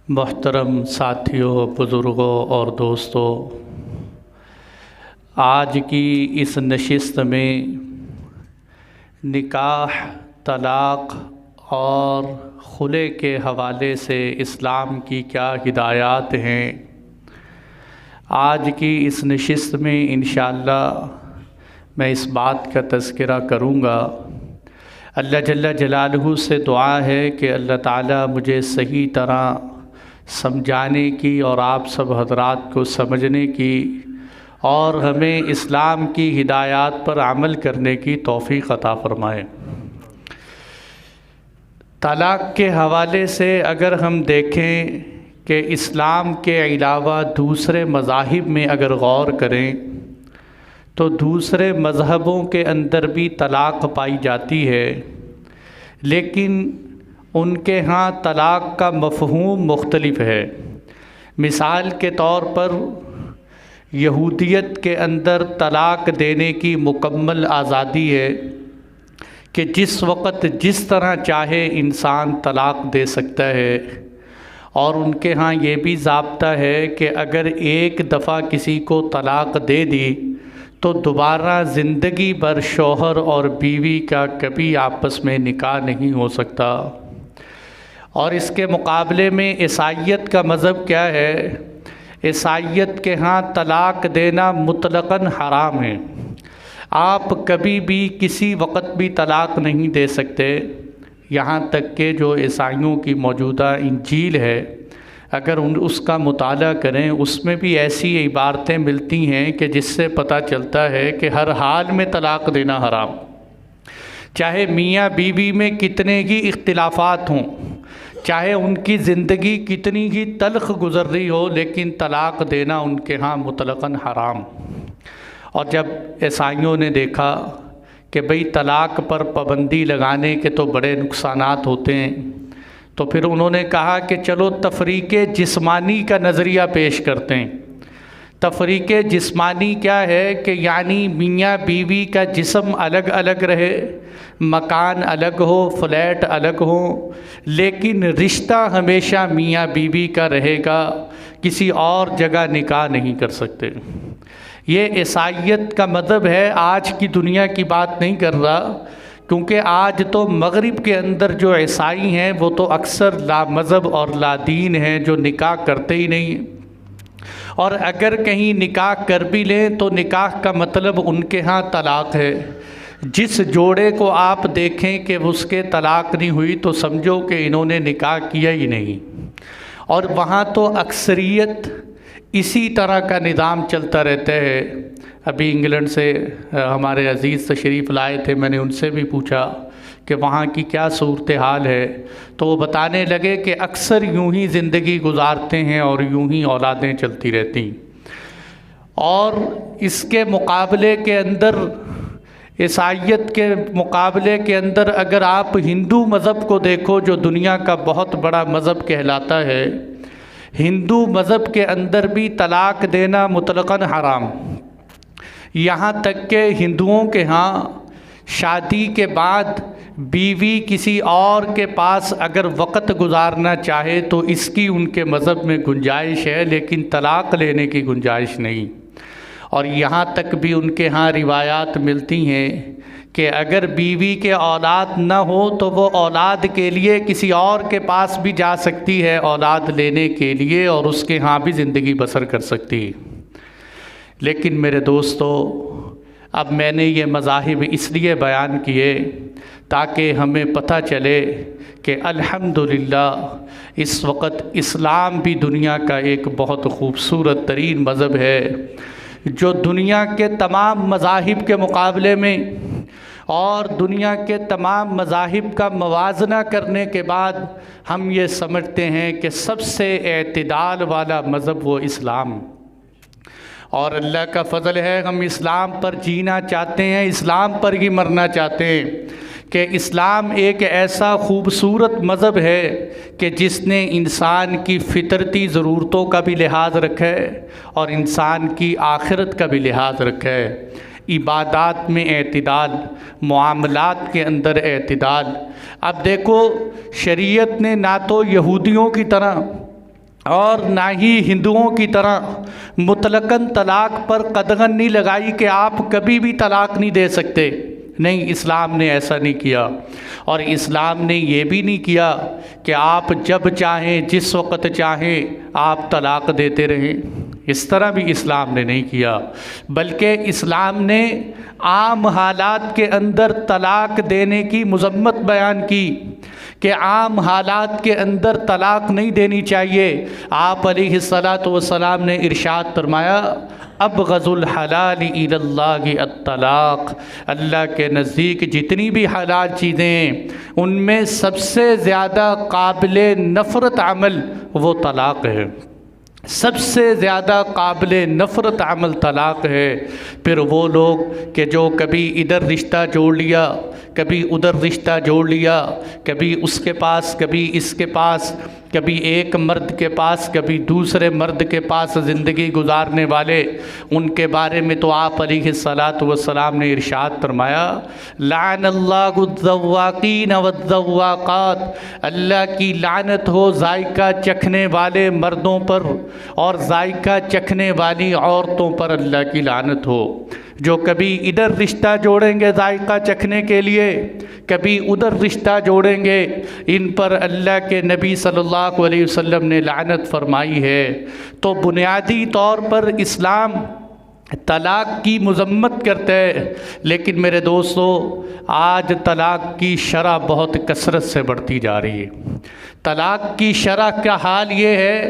मोहतरम साथियों, बुज़ुर्गों और दोस्तों, आज की इस नशिस्त में निकाह, तलाक़ और खुले के हवाले से इस्लाम की क्या हिदायत हैं, आज की इस नशिस्त में इंशाअल्लाह मैं इस बात का तज़किरा करूँगा। अल्लाह जल्ला जलालहू से दुआ है कि अल्लाह ताला मुझे सही तरह समझाने की और आप सब हज़रात को समझने की और हमें इस्लाम की हिदायत पर अमल करने की तौफ़ीक़ अता फ़रमाए। तलाक़ के हवाले से अगर हम देखें कि इस्लाम के अलावा दूसरे मज़ाहिब में अगर गौर करें तो दूसरे मज़हबों के अंदर भी तलाक़ पाई जाती है, लेकिन उनके यहाँ तलाक़ का मफ़हूम मुख्तलिफ़ है। मिसाल के तौर पर यहूदियत के अंदर तलाक़ देने की मुकम्मल आज़ादी है कि जिस वक़्त जिस तरह चाहे इंसान तलाक़ दे सकता है, और उनके यहाँ ये भी ज़ाब्ता है कि अगर एक दफ़ा किसी को तलाक़ दे दी तो दोबारा ज़िंदगी भर शौहर और बीवी का कभी आपस में निकाह नहीं हो सकता। और इसके मुकाबले में ईसाईयत का मज़हब क्या है? ईसाईयत के यहाँ तलाक़ देना मुतलक़न हराम है। आप कभी भी किसी वक़्त भी तलाक़ नहीं दे सकते। यहाँ तक कि जो ईसाइयों की मौजूदा इंजील है, अगर उसका मुताला करें, उसमें भी ऐसी इबारतें मिलती हैं कि जिससे पता चलता है कि हर हाल में तलाक़ देना हराम, चाहे मियाँ बीवी में कितने ही इख्तिलाफ़ात हों, चाहे उनकी ज़िंदगी कितनी ही तल्ख़ गुज़र रही हो, लेकिन तलाक़ देना उनके यहाँ मुतलक़न हराम। और जब ईसाइयों ने देखा कि भाई तलाक़ पर पाबंदी लगाने के तो बड़े नुकसानात होते हैं, तो फिर उन्होंने कहा कि चलो तफरीक़े जिस्मानी का नज़रिया पेश करते हैं। तफरीक़े जिस्मानी क्या है कि यानी मियाँ बीवी का जिस्म अलग अलग रहे, मकान अलग हो, फ्लैट अलग हो, लेकिन रिश्ता हमेशा मियाँ बीवी का रहेगा, किसी और जगह निकाह नहीं कर सकते। ये ईसाईयत का मज़हब है। आज की दुनिया की बात नहीं कर रहा, क्योंकि आज तो मग़रिब के अंदर जो ईसाई हैं वो तो अक्सर ला मज़हब और ला दीन हैं, जो निकाह करते ही नहीं हैं। और अगर कहीं निकाह कर भी लें तो निकाह का मतलब उनके यहाँ तलाक़ है। जिस जोड़े को आप देखें कि उसके तलाक़ नहीं हुई तो समझो कि इन्होंने निकाह किया ही नहीं। और वहाँ तो अक्सरियत इसी तरह का निज़ाम चलता रहता है। अभी इंग्लैंड से हमारे अज़ीज़ तशरीफ़ लाए थे, मैंने उनसे भी पूछा कि वहाँ की क्या सूरत हाल है, तो वो बताने लगे कि अक्सर यूं ही ज़िंदगी गुजारते हैं और यूं ही औलादें चलती रहती। और इसके मुकाबले के अंदर, ईसाईयत के मुकाबले के अंदर अगर आप हिंदू मज़हब को देखो, जो दुनिया का बहुत बड़ा मज़हब कहलाता है, हिंदू मज़हब के अंदर भी तलाक़ देना मुतलक़न हराम। यहाँ तक कि हिंदुओं के यहाँ शादी के बाद बीवी किसी और के पास अगर वक़्त गुजारना चाहे तो इसकी उनके मज़हब में गुंजाइश है, लेकिन तलाक़ लेने की गुंजाइश नहीं। और यहाँ तक भी उनके यहाँ रिवायात मिलती हैं कि अगर बीवी के औलाद न हो तो वो औलाद के लिए किसी और के पास भी जा सकती है औलाद लेने के लिए, और उसके यहाँ भी ज़िंदगी बसर कर सकती है। लेकिन मेरे दोस्तों, अब मैंने ये मज़ाहिब इसलिए बयान किए ताकि हमें पता चले कि अल्हम्दुलिल्लाह इस वक़्त इस्लाम भी दुनिया का एक बहुत ख़ूबसूरत तरीन मज़हब है, जो दुनिया के तमाम मज़ाहिब के मुकाबले में और दुनिया के तमाम मज़ाहिब का मवाजना करने के बाद हम ये समझते हैं कि सबसे एतदाल वाला मज़हब वो इस्लाम। और अल्लाह का फ़ज़ल है, हम इस्लाम पर जीना चाहते हैं, इस्लाम पर ही मरना चाहते हैं कि इस्लाम एक ऐसा ख़ूबसूरत मज़हब है कि जिसने इंसान की फ़ितरती ज़रूरतों का भी लिहाज रखा है और इंसान की आखिरत का भी लिहाज रखा है। इबादात में एतदाल, मुआमलात के अंदर एतदाल। अब देखो, शरीयत ने ना तो यहूदियों की तरह और ना ही हिंदुओं की तरह मुतलकन तलाक पर कदगन नहीं लगाई कि आप कभी भी तलाक नहीं दे सकते। नहीं, इस्लाम ने ऐसा नहीं किया। और इस्लाम ने ये भी नहीं किया कि आप जब चाहें जिस वक़्त चाहें आप तलाक देते रहें। इस तरह भी इस्लाम ने नहीं किया, बल्कि इस्लाम ने आम हालात के अंदर तलाक देने की मज़म्मत बयान की कि आम हालात के अंदर तलाक नहीं देनी चाहिए। आप अलैहिस्सलातु वस्सलाम ने इरशाद फरमाया, अबग़ज़ुल हलाल इलल्लाहि अत्तलाक़, अल्लाह के नज़दीक जितनी भी हलाल चीज़ें हैं उनमें सबसे ज़्यादा काबिल नफ़रत अमल वो तलाक़ है। सबसे ज़्यादा काबिल नफ़रत अमल तलाक़ है। फिर वो लोग कि जो कभी इधर रिश्ता जोड़ लिया, कभी उधर रिश्ता जोड़ लिया, कभी उसके पास कभी इसके पास, कभी एक मर्द के पास कभी दूसरे मर्द के पास ज़िंदगी गुजारने वाले, उनके बारे में तो आप अलैहिस्सलातु वस्सलाम ने इरशाद फरमाया, लानल्लाहु ज़व्वाक़ीन वज़्ज़व्वाक़ात, अल्लाह की लानत हो जायका चखने वाले मर्दों पर और जायका चखने वाली औरतों पर अल्लाह की लानत हो। जो कभी इधर रिश्ता जोड़ेंगे जायका चखने के लिए, कभी उधर रिश्ता जोड़ेंगे, इन पर अल्लाह के नबी सल्लल्लाहु अलैहि वसल्लम ने लानत फरमाई है। तो बुनियादी तौर पर इस्लाम तलाक़ की मज़म्मत करते हैं, लेकिन मेरे दोस्तों आज तलाक़ की शरह बहुत कसरत से बढ़ती जा रही है। तलाक़ की शरह का हाल ये है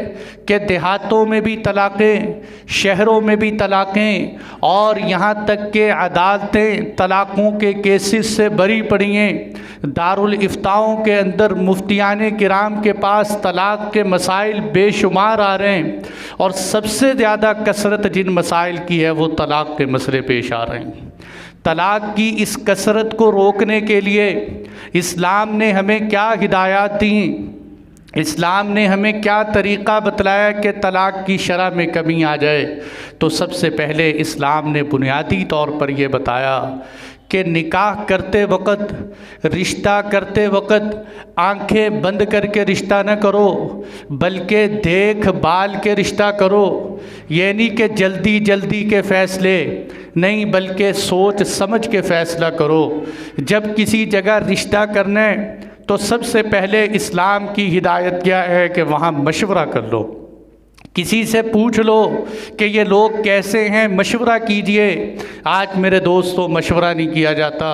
कि देहातों में भी तलाक़ें, शहरों में भी तलाक़ें, और यहाँ तक कि अदालतें तलाक़ों के केसेस से भरी पड़ी हैं। दारुल इफ्ताओं के अंदर मुफ्तियाने किराम के पास तलाक़ के मसाइल बेशुमार आ रहे हैं, और सबसे ज़्यादा कसरत जिन मसाइल की है वो तलाक़ के मसले पेश आ रहे हैं। तलाक़ की इस कसरत को रोकने के लिए इस्लाम ने हमें क्या हिदायत दी, इस्लाम ने हमें क्या तरीक़ा बतलाया कि तलाक़ की शरह में कमी आ जाए। तो सबसे पहले इस्लाम ने बुनियादी तौर पर यह बताया कि निकाह करते वक़्त, रिश्ता करते वक़्त आंखें बंद करके रिश्ता न करो, बल्कि देख भाल के रिश्ता करो। ये नहीं कि जल्दी जल्दी के फ़ैसले नहीं, बल्कि सोच समझ के फ़ैसला करो। जब किसी जगह रिश्ता करना है तो सबसे पहले इस्लाम की हिदायत क्या है कि वहाँ मशवरा कर लो, किसी से पूछ लो कि ये लोग कैसे हैं, मशवरा कीजिए। आज मेरे दोस्तों मशवरा नहीं किया जाता,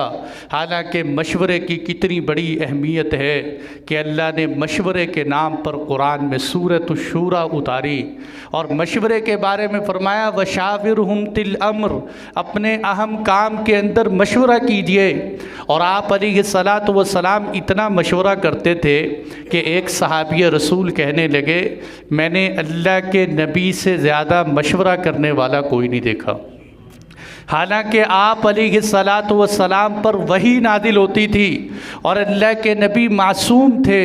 हालांकि मशवरे की कितनी बड़ी अहमियत है कि अल्लाह ने मशवरे के नाम पर कुरान में सूरत शूरा उतारी और मशवरे के बारे में फरमाया, वशाविरहुम तिल अम्र, अपने अहम काम के अंदर मशवरा कीजिए। और आप अलैहिस्सलातु वस्सलाम इतना मशवरा करते थे कि एक सहाबी रसूल कहने लगे, मैंने अल्लाह के नबी से ज़्यादा मशवरा करने वाला कोई नहीं देखा। हालांकि आप अलैहिस्सलातु वस्सलाम पर वही नादिल होती थी और अल्लाह के नबी मासूम थे,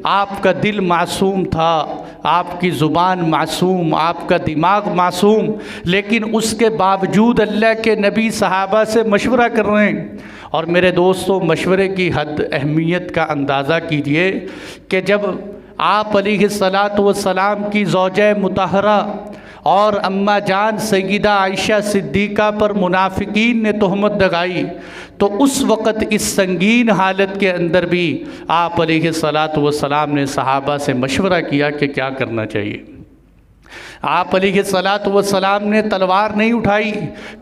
आपका दिल मासूम था, आपकी ज़ुबान मासूम, आपका दिमाग मासूम, लेकिन उसके बावजूद अल्लाह के नबी सहाबा से मशवरा कर रहे हैं। और मेरे दोस्तों मशवरे की हद अहमियत का अंदाज़ा कीजिए कि जब आप अलैहिस्सलातु वस्सलाम की ज़ौजा मुतहरा और अम्मा जान सय्यदा आयशा सिद्दीक़ा पर मुनाफिकीन ने तोहमत लगाई, तो उस वक़्त इस संगीन हालत के अंदर भी आप अलैहिस्सलातु वस्सलाम ने सहाबा से मशवरा किया कि क्या करना चाहिए। आप अलैहिस्सलातु वस्सलाम ने तलवार नहीं उठाई।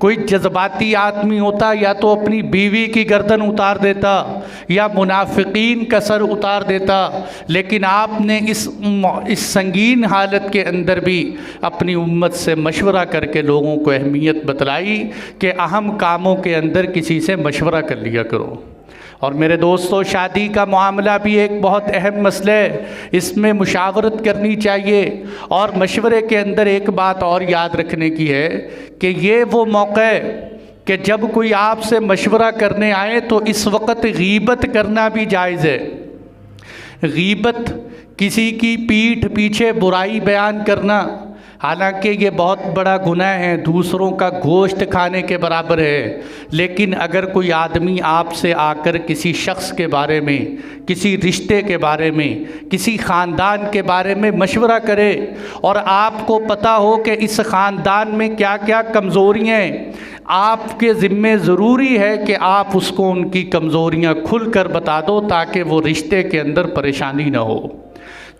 कोई जज्बाती आदमी होता या तो अपनी बीवी की गर्दन उतार देता या मुनाफिकीन का सर उतार देता, लेकिन आपने इस संगीन हालत के अंदर भी अपनी उम्मत से मशवरा करके लोगों को अहमियत बतलाई कि अहम कामों के अंदर किसी से मशवरा कर लिया करो। और मेरे दोस्तों शादी का मामला भी एक बहुत अहम मसला है, इसमें मुशावरत करनी चाहिए। और मशवरे के अंदर एक बात और याद रखने की है कि ये वो मौका है कि जब कोई आपसे मशवरा करने आए तो इस वक्त गीबत करना भी जायज़ है। गीबत किसी की पीठ पीछे बुराई बयान करना, हालांकि ये बहुत बड़ा गुनाह है, दूसरों का गोश्त खाने के बराबर है। लेकिन अगर कोई आदमी आपसे आकर किसी शख्स के बारे में, किसी रिश्ते के बारे में, किसी ख़ानदान के बारे में मशवरा करे और आपको पता हो कि इस ख़ानदान में क्या क्या कमज़ोरियाँ हैं, आपके ज़िम्मे ज़रूरी है कि आप उसको उनकी कमज़ोरियाँ खुल कर बता दो ताकि वो रिश्ते के अंदर परेशानी ना हो।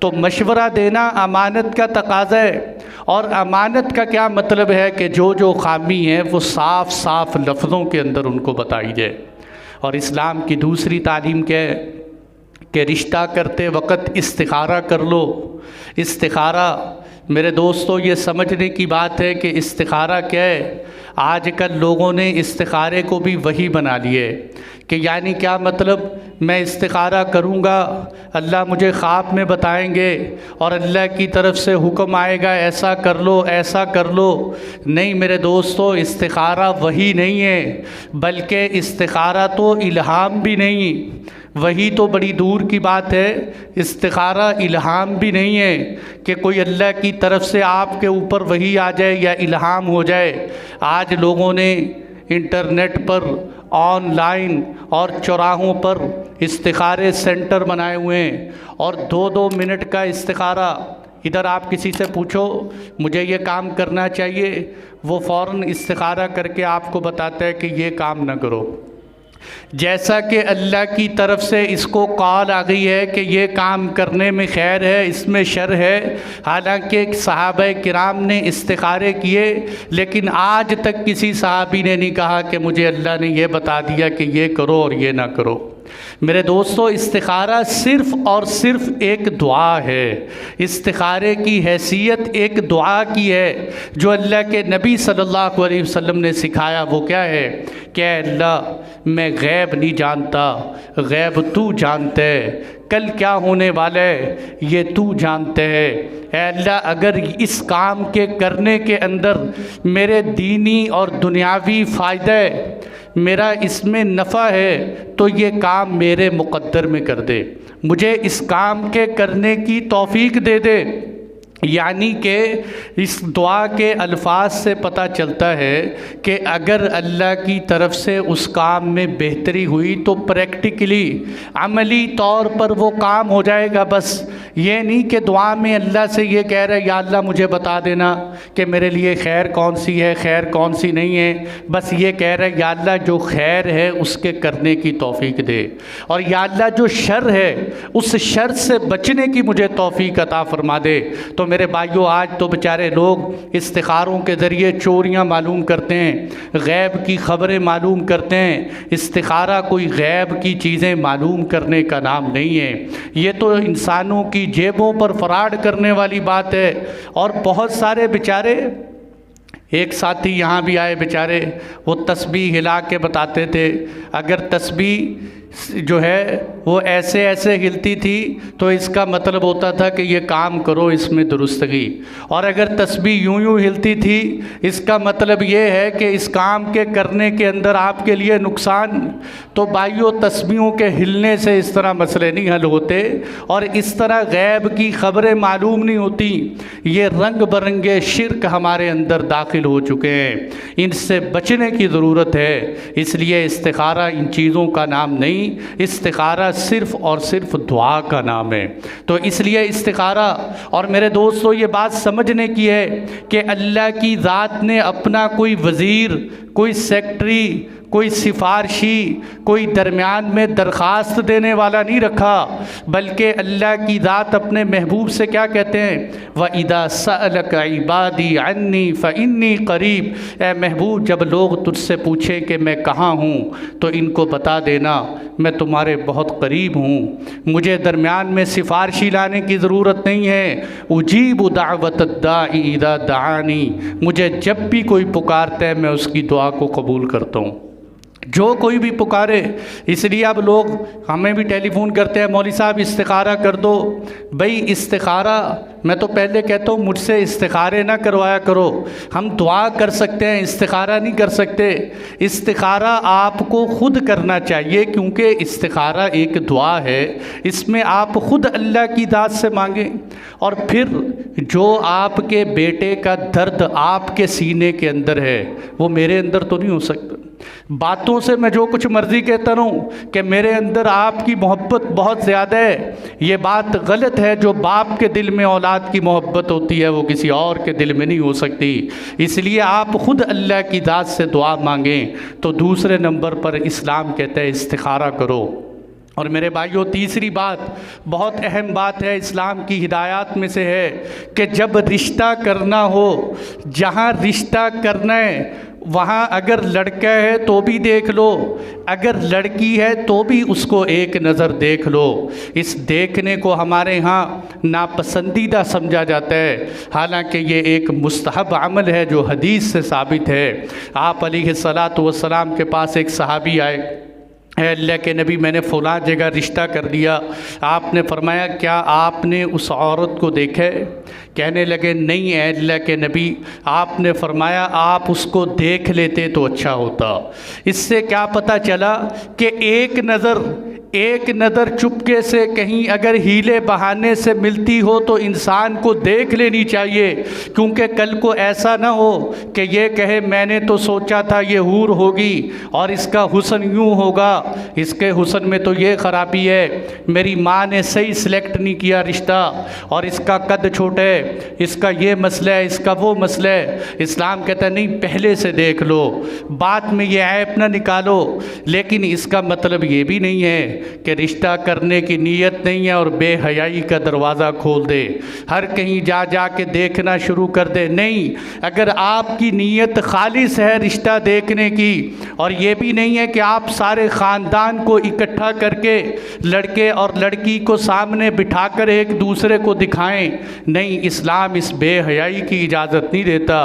तो मशवरा देना अमानत का तकाज़ा है। और अमानत का क्या मतलब है कि जो खामी है वो साफ़ साफ़ लफ्ज़ों के अंदर उनको बताई जाए। और इस्लाम की दूसरी तालीम क्या है कि रिश्ता करते वक्त इस्तिखारा कर लो। इस्तिखारा मेरे दोस्तों ये समझने की बात है कि इस्तिखारा क्या है। आजकल लोगों ने इस्तिखारे को भी वही बना लिए कि यानी क्या मतलब, मैं इस्तिखारा करूँगा, अल्लाह मुझे ख्वाब में बताएंगे और अल्लाह की तरफ से हुक्म आएगा ऐसा कर लो ऐसा कर लो। नहीं मेरे दोस्तों, इस्तिखारा वही नहीं है, बल्कि इस्तिखारा तो इल्हाम भी नहीं, वही तो बड़ी दूर की बात है। इस्तिखारा इल्हाम भी नहीं है कि कोई अल्लाह की तरफ से आपके ऊपर वही आ जाए या इल्हाम हो जाए। आज लोगों ने इंटरनेट पर, ऑनलाइन और चौराहों पर इस्तिखारे सेंटर बनाए हुए हैं और 2-2 मिनट का इस्तिखारा। इधर आप किसी से पूछो मुझे ये काम करना चाहिए, वो फ़ौरन इस्तिखारा करके आपको बताता है कि ये काम ना करो। जैसा कि अल्लाह की तरफ से इसको कॉल आ गई है कि ये काम करने में खैर है, इसमें शर है। हालांकि सहाबा किराम ने इस्तिखारे किए, लेकिन आज तक किसी सहाबी ने नहीं कहा कि मुझे अल्लाह ने ये बता दिया कि ये करो और ये ना करो। मेरे दोस्तों, इस्तिखारा सिर्फ़ और सिर्फ एक दुआ है। इस्तिखारे की हैसियत एक दुआ की है जो अल्लाह के नबी सल्लल्लाहु अलैहि वसल्लम ने सिखाया। वो क्या है कि अल्लाह मैं गैब नहीं जानता, गैब तू जानते है, कल क्या होने वाला है ये तू जानते है। अल्लाह अगर इस काम के करने के अंदर मेरे दीनी और दुनियावी फ़ायदे, मेरा इसमें नफ़ा है तो ये काम मेरे मुक़द्दर में कर दे, मुझे इस काम के करने की तौफ़ीक दे दे। यानी कि इस दुआ के अल्फाज से पता चलता है कि अगर अल्लाह की तरफ से उस काम में बेहतरी हुई तो प्रैक्टिकली, अमली तौर पर वो काम हो जाएगा। बस ये नहीं कि दुआ में अल्लाह से ये कह रहे या अल्लाह मुझे बता देना कि मेरे लिए खैर कौन सी है, खैर कौन सी नहीं है। बस ये कह रहे या अल्लाह जो खैर है उसके करने की तौफ़ीक दे, और या अल्लाह जो शर है उस शर से बचने की मुझे तौफ़ीक अता फरमा दे। तो मेरे भाइयों, आज तो बेचारे लोग इस्तिखारों के ज़रिए चोरियां मालूम करते हैं, गैब की ख़बरें मालूम करते हैं। इस्तिखारा कोई गैब की चीज़ें मालूम करने का नाम नहीं है, ये तो इंसानों की जेबों पर फराड करने वाली बात है। और बहुत सारे बेचारे, एक साथी यहाँ भी आए बेचारे, वो तस्बीह हिला के बताते थे अगर तस्बीह जो है वो ऐसे ऐसे हिलती थी तो इसका मतलब होता था कि ये काम करो, इसमें दुरुस्तगी। और अगर तस्बीह यूं यूं हिलती थी इसका मतलब ये है कि इस काम के करने के अंदर आपके लिए नुकसान। तो भाइयों, तस्बीहों के हिलने से इस तरह मसले नहीं हल होते और इस तरह गैब की ख़बरें मालूम नहीं होती। ये रंग बरंगे शिर्क हमारे अंदर दाखिल हो चुके हैं, इनसे बचने की ज़रूरत है। इसलिए इस्तिखारा इन चीज़ों का नाम नहीं, इस्तिखारा सिर्फ़ और सिर्फ दुआ का नाम है। तो इसलिए इस्तिखारा, और मेरे दोस्तों ये बात समझने की है कि अल्लाह की ज़ात ने अपना कोई वज़ीर, कोई सेक्रेटरी, कोई सिफारशी, कोई दरमियान में दरख्वास्त देने वाला नहीं रखा, बल्कि अल्लाह की ज़ात अपने महबूब से क्या कहते हैं, व इदा सअलक इबादी अन्नी फ़इन्नी करीब। ए महबूब, जब लोग तुझसे पूछे कि मैं कहाँ हूँ तो इनको बता देना मैं तुम्हारे बहुत करीब हूँ, मुझे दरमियान में सिफारशी लाने की ज़रूरत नहीं है। उजीब दावत दाई इदा दानी, मुझे जब भी कोई पुकारता है मैं उसकी दुआ को कबूल करता हूँ, जो कोई भी पुकारे। इसलिए अब लोग हमें भी टेलीफ़ोन करते हैं, मौलवी साहब इस्तिखारा कर दो। भाई इस्तिखारा, मैं तो पहले कहता हूँ मुझसे इस्तिखारे ना करवाया करो। हम दुआ कर सकते हैं, इस्तिखारा नहीं कर सकते। इस्तिखारा आपको ख़ुद करना चाहिए, क्योंकि इस्तिखारा एक दुआ है, इसमें आप ख़ुद अल्लाह की ज़ात से मांगें। और फिर जो आपके बेटे का दर्द आपके सीने के अंदर है वो मेरे अंदर तो नहीं हो सकता। बातों से मैं जो कुछ मर्ज़ी कहता रहूँ कि मेरे अंदर आपकी मोहब्बत बहुत ज़्यादा है, ये बात गलत है। जो बाप के दिल में औलाद की मोहब्बत होती है वो किसी और के दिल में नहीं हो सकती। इसलिए आप ख़ुद अल्लाह की ज़ात से दुआ मांगें। तो दूसरे नंबर पर इस्लाम कहता है इस्तिखारा करो। और मेरे भाइयों, तीसरी बात बहुत अहम बात है, इस्लाम की हिदायत में से है कि जब रिश्ता करना हो, जहाँ रिश्ता करना है वहाँ अगर लड़का है तो भी देख लो, अगर लड़की है तो भी उसको एक नज़र देख लो। इस देखने को हमारे यहाँ नापसंदीदा समझा जाता है, हालांकि ये एक मुस्तहब अमल है जो हदीस से साबित है। आप अलैहिस्सलातु वस्सलाम के पास एक सहाबी आए, अल्लाह के नबी मैंने फ़लाँ जगह रिश्ता कर दिया। आपने फरमाया क्या आपने उस औरत को देखा है? कहने लगे नहीं अल्लाह के नबी। आपने फरमाया आप उसको देख लेते तो अच्छा होता। इससे क्या पता चला कि एक नज़र चुपके से कहीं अगर हीले बहाने से मिलती हो तो इंसान को देख लेनी चाहिए, क्योंकि कल को ऐसा ना हो कि ये कहे मैंने तो सोचा था ये हूर होगी और इसका हुस्न यूँ होगा, इसके हुस्न में तो ये ख़राबी है, मेरी माँ ने सही सिलेक्ट नहीं किया रिश्ता, और इसका कद छोटा है, इसका ये मसला है, इसका वो मसला है। इस्लाम कहता है नहीं, पहले से देख लो, बाद में ये ऐप ना निकालो। लेकिन इसका मतलब ये भी नहीं है कि रिश्ता करने की नीयत नहीं है और बेहयाई का दरवाज़ा खोल दे, हर कहीं जा के देखना शुरू कर दे। नहीं, अगर आपकी नीयत खालिस है रिश्ता देखने की, और ये भी नहीं है कि आप सारे ख़ानदान को इकट्ठा करके लड़के और लड़की को सामने बिठाकर एक दूसरे को दिखाएं, नहीं, इस्लाम इस बेहयाई की इजाज़त नहीं देता।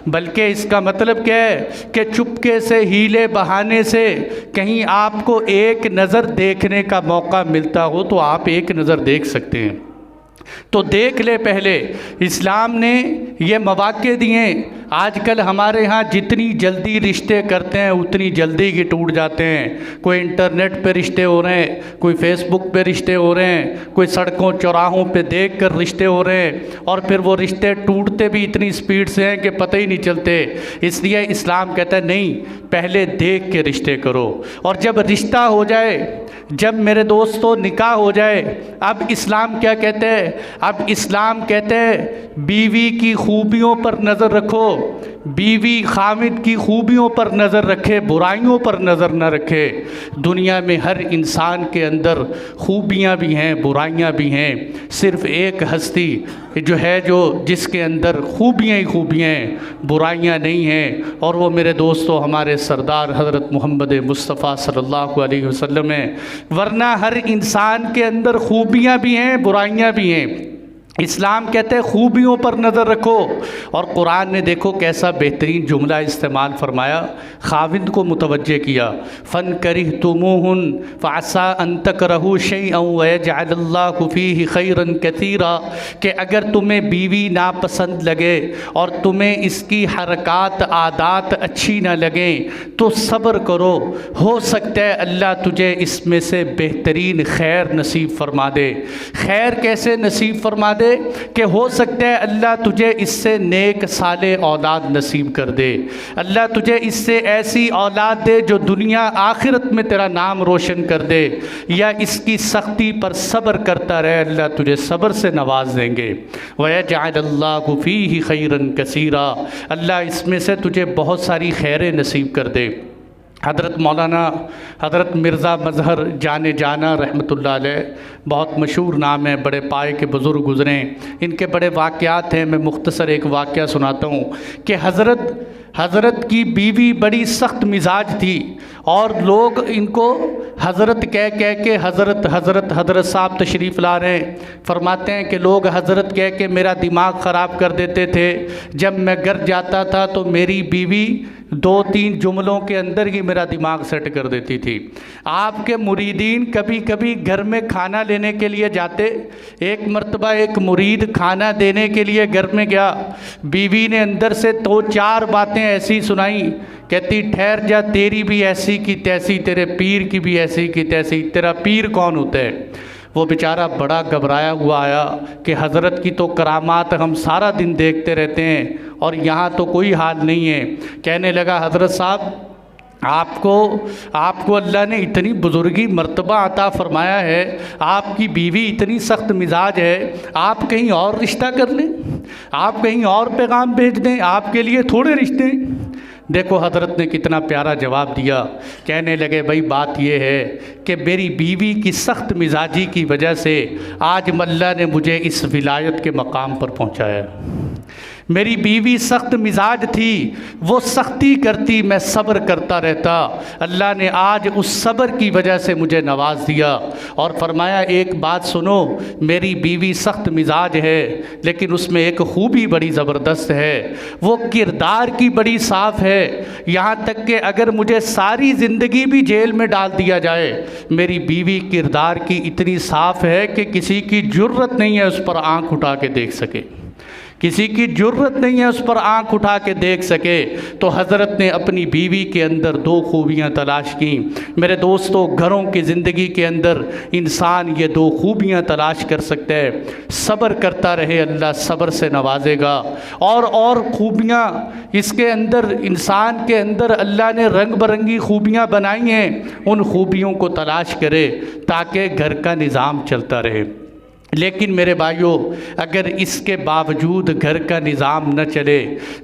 बल्कि इसका मतलब क्या है कि चुपके से हीले बहाने से कहीं आपको एक नज़र देखने का मौका मिलता हो तो आप एक नज़र देख सकते हैं, तो देख ले पहले। इस्लाम ने ये मौक़े दिए। आजकल हमारे यहाँ जितनी जल्दी रिश्ते करते हैं उतनी जल्दी ही टूट जाते हैं। कोई इंटरनेट पे रिश्ते हो रहे हैं, कोई फेसबुक पे रिश्ते हो रहे हैं, कोई सड़कों चौराहों पे देखकर रिश्ते हो रहे हैं, और फिर वो रिश्ते टूटते भी इतनी स्पीड से हैं कि पता ही नहीं चलते। इसलिए इस्लाम कहता है नहीं, पहले देख के रिश्ते करो, और जब रिश्ता हो जाए, जब मेरे दोस्तों निकाह हो जाए, अब इस्लाम क्या कहते हैं? अब इस्लाम कहते हैं बीवी की खूबियों पर नज़र रखो, बीवी खामिद की खूबियों पर नज़र रखे, बुराइयों पर नज़र न रखे। दुनिया में हर इंसान के अंदर खूबियाँ भी हैं, बुराइयाँ भी हैं। सिर्फ़ एक हस्ती जो है जो जिसके अंदर खूबियाँ ही खूबियाँ हैं, बुराइयाँ नहीं हैं, और वो मेरे दोस्तों हमारे सरदार हज़रत मोहम्मद मुस्तफ़ा सल्लल्लाहु अलैहि वसल्लम हैं। वरना हर इंसान के अंदर खूबियाँ भी हैं, बुराइयाँ भी हैं। इस्लाम कहते हैं खूबियों पर नज़र रखो। और कुरान ने देखो कैसा बेहतरीन जुमला इस्तेमाल फरमाया, खाविंद को मुतवज्जे किया, फ़न करिह तुमुहुन फ़असा अन तकरहू शैअन व यजअलल्लाहु फ़ीहि खैरन कसीरा, कि अगर तुम्हें बीवी नापसंद लगे और तुम्हें इसकी हरकत आदात अच्छी ना लगे तो सब्र करो, हो सकता है अल्लाह तुझे इसमें से बेहतरीन खैर नसीब फरमा दे। खैर कैसे नसीब फरमा दे? कि हो सकता है अल्लाह तुझे इससे नेक साले औलाद नसीब कर दे, अल्लाह तुझे इससे ऐसी औलाद दे जो दुनिया आखिरत में तेरा नाम रोशन कर दे, या इसकी सख्ती पर सब्र करता रहे, अल्लाह तुझे सब्र से नवाज देंगे। वयजअलल्लाहु फ़ीहि खैरन कसीरा, अल्लाह इसमें से तुझे बहुत सारी खैरें नसीब कर दे। हज़रत मौलाना हज़रत मिर्ज़ा मज़हर जाने जाना रहमतुल्लाह अलैह, बहुत मशहूर नाम है, बड़े पाए के बुज़ुर्ग गुज़रे, इनके बड़े वाक़यात हैं। मैं मुख्तसर एक वाक़या सुनाता हूँ कि हज़रत की बीवी बड़ी सख्त मिजाज थी, और लोग इनको हज़रत कह के हज़रत साहब तशरीफ़ ला रहे हैं। फरमाते हैं कि लोग हज़रत कह के मेरा दिमाग ख़राब कर देते थे। जब मैं घर जाता था तो मेरी बीवी 2-3 जुमलों के अंदर ही मेरा दिमाग सेट कर देती थी। आपके मुरीदीन कभी कभी घर में खाना लेने के लिए जाते। एक मर्तबा एक मुरीद खाना देने के लिए घर में गया, बीवी ने अंदर से 2-4 बातें ऐसी सुनाई, कहती ठहर जा, तेरी भी ऐसी की तैसी, तेरे पीर की भी ऐसी की तैसी, तेरा पीर कौन होता है? वो बेचारा बड़ा घबराया हुआ आया कि हज़रत की तो करामात हम सारा दिन देखते रहते हैं और यहाँ तो कोई हाल नहीं है। कहने लगा, हज़रत साहब आपको अल्लाह ने इतनी बुज़ुर्गी मर्तबा अता फ़रमाया है, आपकी बीवी इतनी सख्त मिजाज है, आप कहीं और रिश्ता कर लें, आप कहीं और पैगाम भेज दें, आपके लिए थोड़े रिश्ते। देखो हज़रत ने कितना प्यारा जवाब दिया। कहने लगे, भाई बात यह है कि मेरी बीवी की सख्त मिजाजी की वजह से आज अल्लाह ने मुझे इस विलायत के मकाम पर पहुँचाया। मेरी बीवी सख्त मिजाज थी, वो सख्ती करती, मैं सब्र करता रहता, अल्लाह ने आज उस सब्र की वजह से मुझे नवाज दिया। और फरमाया, एक बात सुनो, मेरी बीवी सख्त मिजाज है लेकिन उसमें एक खूबी बड़ी ज़बरदस्त है, वो किरदार की बड़ी साफ़ है। यहाँ तक कि अगर मुझे सारी ज़िंदगी भी जेल में डाल दिया जाए, मेरी बीवी किरदार की इतनी साफ़ है कि किसी की जुर्रत नहीं है उस पर आँख उठा के देख सके, किसी की जुर्रत नहीं है उस पर आंख उठा के देख सके। तो हज़रत ने अपनी बीवी के अंदर दो खूबियां तलाश की। मेरे दोस्तों, घरों की ज़िंदगी के अंदर इंसान ये दो खूबियां तलाश कर सकते हैं। सब्र करता रहे, अल्लाह सब्र से नवाजेगा। और खूबियां इसके अंदर, इंसान के अंदर अल्लाह ने रंग बिरंगी खूबियां बनाई हैं, उन खूबियों को तलाश करे ताकि घर का निज़ाम चलता रहे। लेकिन मेरे भाइयों, अगर इसके बावजूद घर का निज़ाम न चले,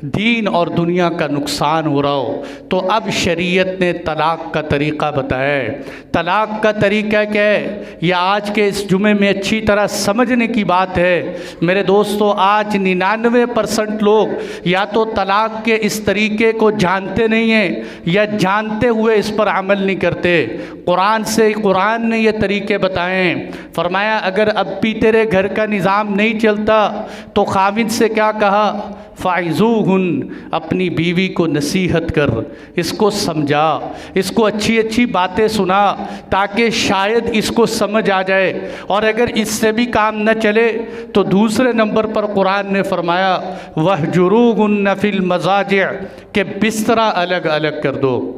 दीन और दुनिया का नुकसान हो रहा हो, तो अब शरीयत ने तलाक़ का तरीक़ा बताया है। तलाक़ का तरीक़ा क्या है, यह आज के इस जुमे में अच्छी तरह समझने की बात है। मेरे दोस्तों, आज 99% लोग या तो तलाक़ के इस तरीक़े को जानते नहीं हैं या जानते हुए इस पर अमल नहीं करते। कुरान ने ये तरीक़े बताए हैं। फरमाया, अगर अब भी तेरे घर का निज़ाम नहीं चलता तो खाविद से क्या कहा, फ़ाइज़ूहुन, अपनी बीवी को नसीहत कर, इसको समझा, इसको अच्छी अच्छी बातें सुना ताकि शायद इसको समझ आ जाए। और अगर इससे भी काम न चले तो दूसरे नंबर पर कुरान ने फरमाया, वहजुरूहुन्न फ़िल मज़ाजिअ, के बिस्तरा अलग अलग कर दो,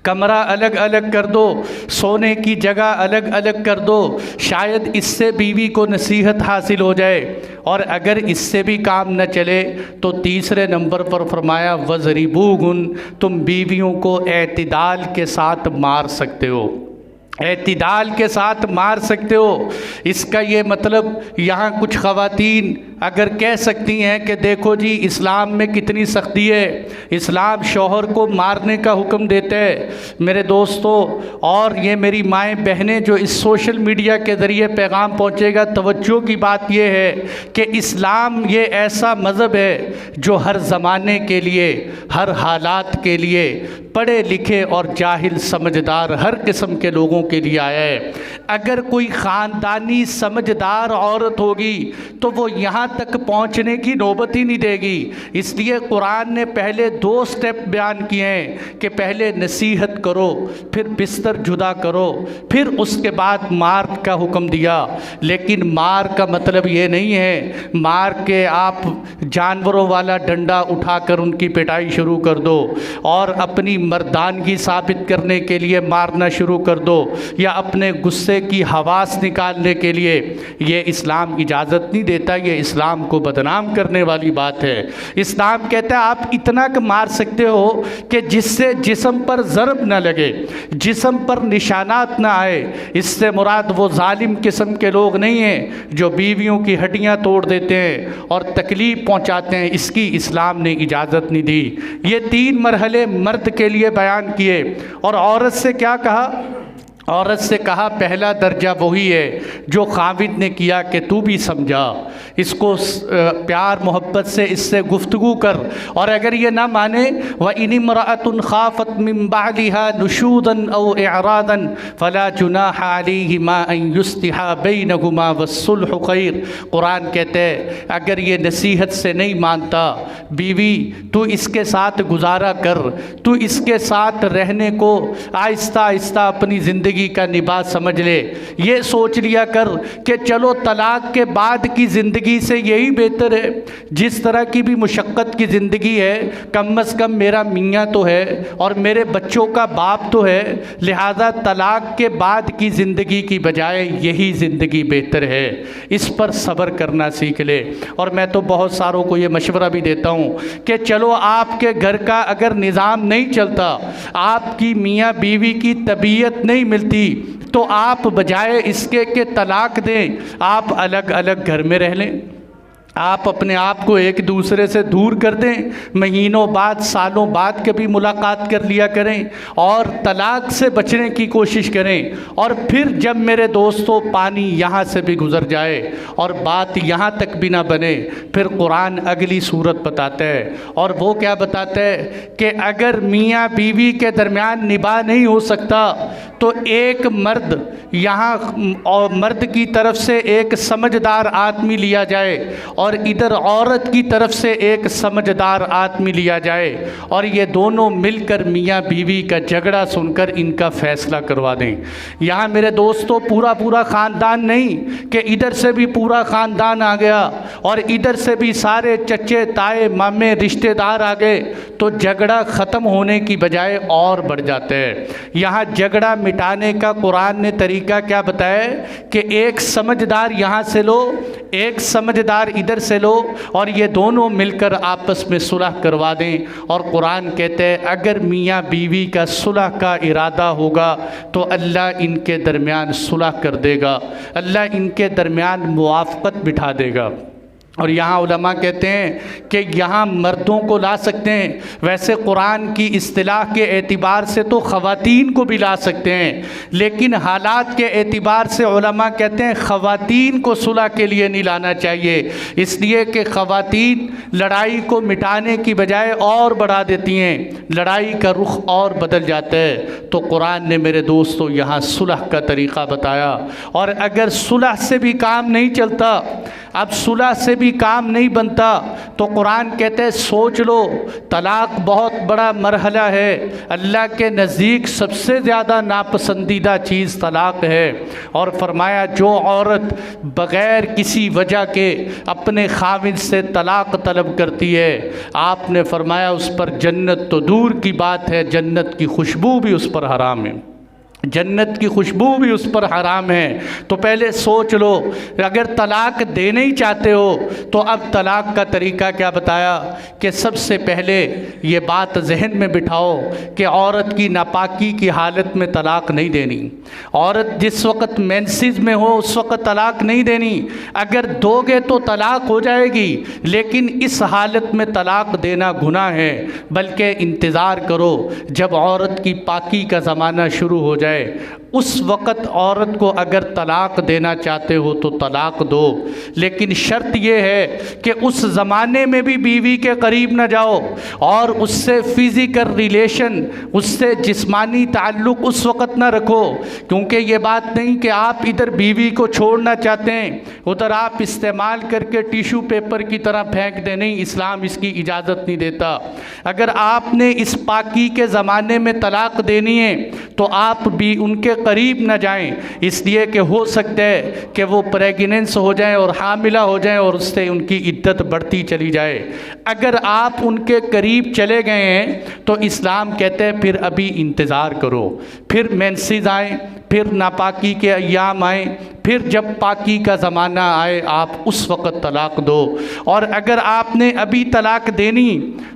कमरा अलग अलग कर दो, सोने की जगह अलग अलग कर दो, शायद इससे बीवी को नसीहत हासिल हो जाए। और अगर इससे भी काम न चले तो तीसरे नंबर पर फरमाया, वज़रिबूहुन, तुम बीवियों को एतिदाल के साथ मार सकते हो, एतिदाल के साथ मार सकते हो। इसका ये मतलब, यहाँ कुछ ख़वातीन अगर कह सकती हैं कि देखो जी इस्लाम में कितनी सख्ती है, इस्लाम शौहर को मारने का हुक्म देता है। मेरे दोस्तों और ये मेरी माएँ बहनें जो इस सोशल मीडिया के ज़रिए पैगाम पहुँचेगा, तवज्जो की बात यह है कि इस्लाम ये ऐसा मज़हब है जो हर ज़माने के लिए, हर हालात के लिए, पढ़े लिखे और जाहिल समझदार हर किस्म के लोगों के लिए आया है। अगर कोई ख़ानदानी समझदार औरत होगी तो वो यहाँ तक पहुँचने की नौबत ही नहीं देगी। इसलिए कुरान ने पहले 2 स्टेप बयान किए हैं कि पहले नसीहत करो, फिर बिस्तर जुदा करो, फिर उसके बाद मार का हुक्म दिया। लेकिन मार का मतलब ये नहीं है मार के आप जानवरों वाला डंडा उठाकर उनकी पिटाई शुरू कर दो और अपनी मर्दानगी साबित करने के लिए मारना शुरू कर दो या अपने गुस्से की हवास निकालने के लिए। ये इस्लाम इजाज़त नहीं देता, ये इस्लाम को बदनाम करने वाली बात है। इस्लाम कहता है आप इतना क मार सकते हो कि जिससे जिस्म पर ज़रब न लगे, जिस्म पर निशानात न आए। इससे मुराद वो जालिम किस्म के लोग नहीं हैं जो बीवियों की हड्डियां तोड़ देते हैं और तकलीफ़ पहुंचाते हैं, इसकी इस्लाम ने इजाज़त नहीं दी। ये 3 मरहले मर्द के लिए बयान किए। और औरत से क्या कहा, औरत से कहा पहला दर्जा वही है जो खाविद ने किया कि तू भी समझा, इसको प्यार मोहब्बत से इससे गुफ्तगू कर। और अगर ये ना माने, व इन इम्रअतुन खाफत मिन बालिहा नुशूदन औ इरादन फला जुनाह अलैहिमा अन युस्लिहा बैनहुमा वस्सुल्हु खैर। कुरान कहते हैं अगर ये नसीहत से नहीं मानता, बीवी तू इसके साथ गुजारा कर, तू इसके साथ रहने को आहिस्ता आहिस्ता अपनी ज़िंदगी ज़िंदगी का निभा समझ ले। ये सोच लिया कर कि चलो तलाक़ के बाद की ज़िंदगी से यही बेहतर है। जिस तरह की भी मुशक्क़त की ज़िंदगी है, कम अज़ कम मेरा मियाँ तो है और मेरे बच्चों का बाप तो है, लिहाजा तलाक़ के बाद की ज़िंदगी की बजाय यही ज़िंदगी बेहतर है। इस पर सब्र करना सीख ले। और मैं तो बहुत सारों को ये मशवरा भी देता हूँ कि चलो आपके घर का अगर निज़ाम नहीं चलता, आपकी मियाँ बीवी की तबीयत नहीं मिलती, तो आप बजाय इसके कि तलाक़ दें, आप अलग अलग घर में रह लें। आप अपने आप को एक दूसरे से दूर कर दें, महीनों बाद सालों बाद कभी मुलाकात कर लिया करें और तलाक़ से बचने की कोशिश करें। और फिर जब मेरे दोस्तों पानी यहाँ से भी गुज़र जाए और बात यहाँ तक भी ना बने, फिर कुरान अगली सूरत बताता है। और वो क्या बताता है कि अगर मियाँ बीवी के दरमियान निभा नहीं हो सकता तो एक मर्द यहाँ और मर्द की तरफ से एक समझदार आदमी लिया जाए और इधर औरत की तरफ से एक समझदार आदमी लिया जाए और ये दोनों मिलकर मियाँ बीवी का झगड़ा सुनकर इनका फ़ैसला करवा दें। यहाँ मेरे दोस्तों पूरा पूरा ख़ानदान नहीं कि इधर से भी पूरा ख़ानदान आ गया और इधर से भी सारे चचे ताए मामे रिश्तेदार आ गए, तो झगड़ा ख़त्म होने की बजाय और बढ़ जाते हैं। यहाँ झगड़ा मिटाने का कुरान ने तरीका क्या बताया कि एक समझदार यहाँ से लो, एक समझदार इधर से लो और ये दोनों मिलकर आपस में सुलह करवा दें। और कुरान कहते हैं अगर मियाँ बीवी का सुलह का इरादा होगा तो अल्लाह इनके दरमियान सुलह कर देगा, अल्लाह इनके दरमियान मुआफ़क़त बिठा देगा। और यहाँ उलमा कहते हैं कि यहाँ मर्दों को ला सकते हैं, वैसे कुरान की इस्तिलाह के एतिबार से तो ख़वातीन को भी ला सकते हैं, लेकिन हालात के एतिबार से उलमा कहते हैं ख़वातीन को सुलह के लिए नहीं लाना चाहिए, इसलिए कि ख़वातीन लड़ाई को मिटाने की बजाय और बढ़ा देती हैं, लड़ाई का रुख और बदल जाता है। तो कुरान ने मेरे दोस्तों यहाँ सुलह का तरीक़ा बताया। और अगर सुलह से भी काम नहीं चलता, अब सुलह से भी काम नहीं बनता, तो कुरान कहते हैं सोच लो, तलाक़ बहुत बड़ा मरहला है, अल्लाह के नज़दीक सबसे ज़्यादा नापसंदीदा चीज़ तलाक़ है। और फरमाया जो औरत बग़ैर किसी वजह के अपने खाविंद से तलाक़ तलब करती है, आपने फरमाया उस पर जन्नत तो दूर की बात है, जन्नत की खुशबू भी उस पर हराम है, जन्नत की खुशबू भी उस पर हराम है। तो पहले सोच लो, अगर तलाक़ देना ही चाहते हो तो अब तलाक़ का तरीका क्या बताया कि सबसे पहले ये बात जहन में बिठाओ कि औरत की नापाकी की हालत में तलाक़ नहीं देनी। औरत जिस वक़्त मेंसेस में हो उस वक़्त तलाक़ नहीं देनी, अगर दोगे तो तलाक़ हो जाएगी, लेकिन इस हालत में तलाक़ देना गुनाह है। बल्कि इंतज़ार करो जब औरत की पाकी का ज़माना शुरू हो जाए, उस वक़्त औरत को अगर तलाक़ देना चाहते हो तो तलाक़ दो, लेकिन शर्त यह है कि उस ज़माने में भी बीवी के करीब न जाओ और उससे फ़िज़िकल रिलेशन, उससे जिस्मानी ताल्लुक़ उस वक़्त न रखो। क्योंकि ये बात नहीं कि आप इधर बीवी को छोड़ना चाहते हैं, उधर आप इस्तेमाल करके टिशू पेपर की तरह फेंक दें, नहीं, इस्लाम इसकी इजाज़त नहीं देता। अगर आपने इस पाकी के ज़माने में तलाक़ देनी है तो आप भी उनके करीब न जाएं, इसलिए कि हो सकता है कि वो प्रेगनेंस हो जाएं और हामिला हो जाएं और उससे उनकी इद्दत बढ़ती चली जाए। अगर आप उनके करीब चले गए हैं तो इस्लाम कहते हैं फिर अभी इंतज़ार करो, फिर मेंसेस आए, फिर नापाकी के अय्याम आए, फिर जब पाकी का ज़माना आए आप उस वक़्त तलाक़ दो। और अगर आपने अभी तलाक़ देनी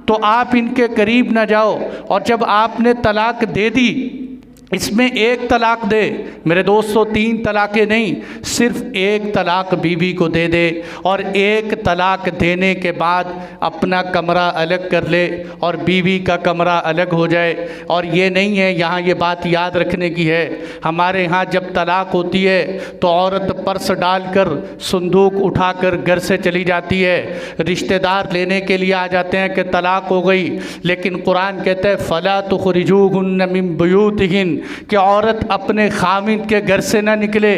तो आप इनके करीब न जाओ, और जब आपने तलाक़ दे दी इसमें एक तलाक़ दे, मेरे दोस्तों 3 तलाक़ें नहीं, सिर्फ़ एक तलाक़ बीवी को दे दे और एक तलाक़ देने के बाद अपना कमरा अलग कर ले और बीवी का कमरा अलग हो जाए। और ये नहीं है, यहाँ ये बात याद रखने की है, हमारे यहाँ जब तलाक़ होती है तो औरत पर्स डालकर संदूक उठाकर घर से चली जाती है, रिश्तेदार लेने के लिए आ जाते हैं कि तलाक़ हो गई, लेकिन कुरान कहता है फ़ला तुख़रिजूहुन्न मिन बुयूतिहिन, कि औरत अपने खामिद के घर से ना निकले,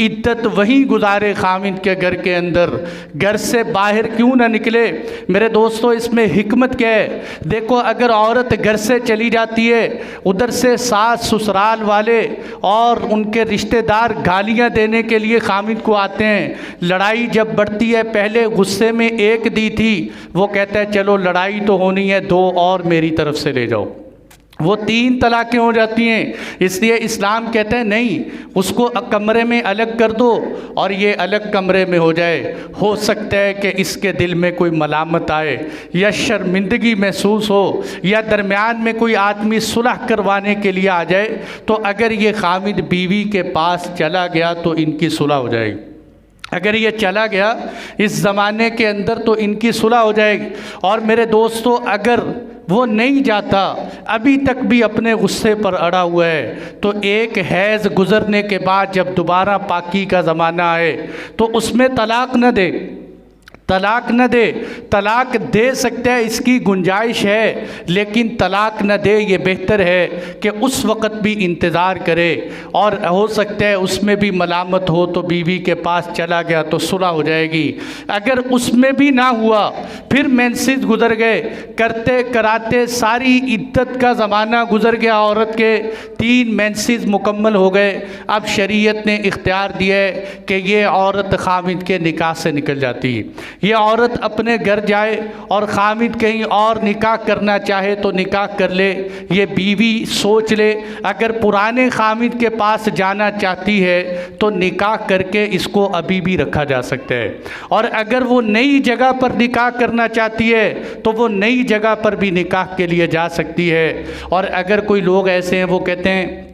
इद्दत वहीं गुजारे खामिद के घर के अंदर, घर से बाहर क्यों ना निकले। मेरे दोस्तों, इसमें हिकमत क्या है? देखो, अगर औरत घर से चली जाती है, उधर से सास ससुराल वाले और उनके रिश्तेदार गालियां देने के लिए खामिद को आते हैं। लड़ाई जब बढ़ती है, पहले गुस्से में एक दी थी, वो कहता है चलो लड़ाई तो होनी है, 2 और मेरी तरफ से ले जाओ, वो 3 तलाक़ें हो जाती हैं। इसलिए इस्लाम कहते हैं नहीं, उसको कमरे में अलग कर दो और ये अलग कमरे में हो जाए। हो सकता है कि इसके दिल में कोई मलामत आए या शर्मिंदगी महसूस हो या दरमियान में कोई आदमी सुलह करवाने के लिए आ जाए, तो अगर ये खामिद बीवी के पास चला गया तो इनकी सुलह हो जाएगी। अगर ये चला गया इस ज़माने के अंदर तो इनकी सुलह हो जाएगी। और मेरे दोस्तों, अगर वो नहीं जाता, अभी तक भी अपने गुस्से पर अड़ा हुआ है, तो एक हैज़ गुज़रने के बाद जब दोबारा पाकी का ज़माना आए तो उसमें तलाक़ न दे, तलाक़ न दे। तलाक़ दे सकते हैं, इसकी गुंजाइश है, लेकिन तलाक़ न दे। ये बेहतर है कि उस वक़्त भी इंतज़ार करे, और हो सकता है उसमें भी मलामत हो तो बीवी के पास चला गया तो सुलह हो जाएगी। अगर उसमें भी ना हुआ, फिर मेंसेस गुज़र गए, करते कराते सारी इद्दत का ज़माना गुज़र गया, औरत के 3 मेंसेस मुकम्मल हो गए, अब शरीयत ने इख्तियार दिया है कि ये औरत खामिद के निकाह से निकल जाती है। ये औरत अपने घर जाए और खामिद कहीं और निकाह करना चाहे तो निकाह कर ले। ये बीवी सोच ले, अगर पुराने खामिद के पास जाना चाहती है तो निकाह करके इसको अभी भी रखा जा सकता है, और अगर वो नई जगह पर निकाह करना चाहती है तो वो नई जगह पर भी निकाह के लिए जा सकती है। और अगर कोई लोग ऐसे हैं वो कहते हैं